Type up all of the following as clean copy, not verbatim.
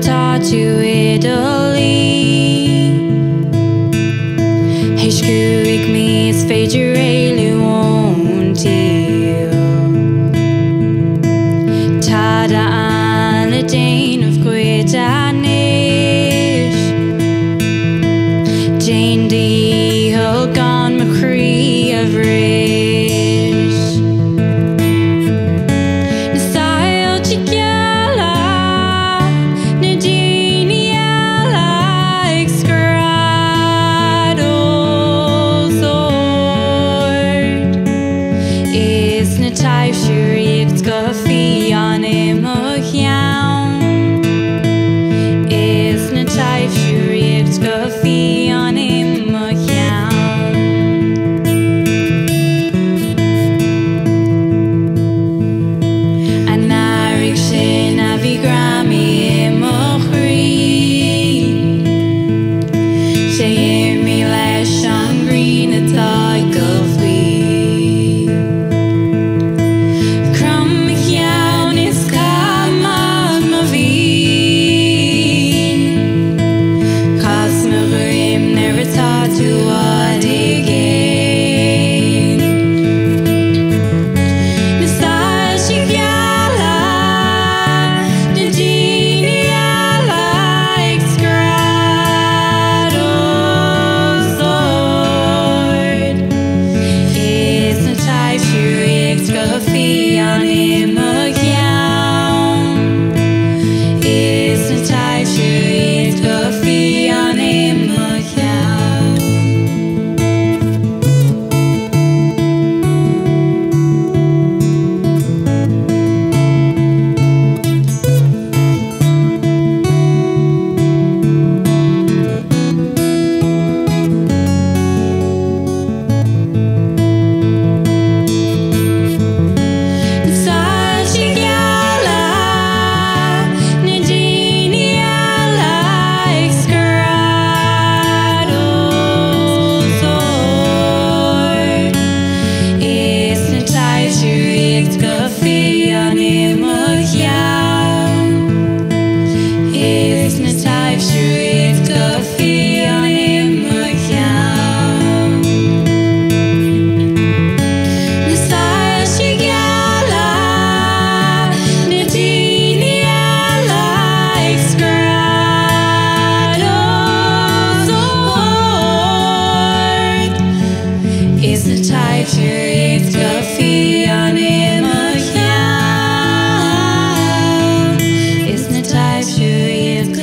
atá tú Italy. Heis cúig míos féidir éalú ón tsíl. Tada anna déanamh dhuit anois. Déan dhícheal gan mo chroí a bhris. Na soilse geala, na daoine eile ag scread is na Taibhsí ritheacht go fiáin cheann. Is na Taibhsí ritheacht go fiáin cheann. An áirigh sin a bhí greamaithe chroí. Sé imithe leis an ngrian atá go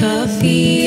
coffee.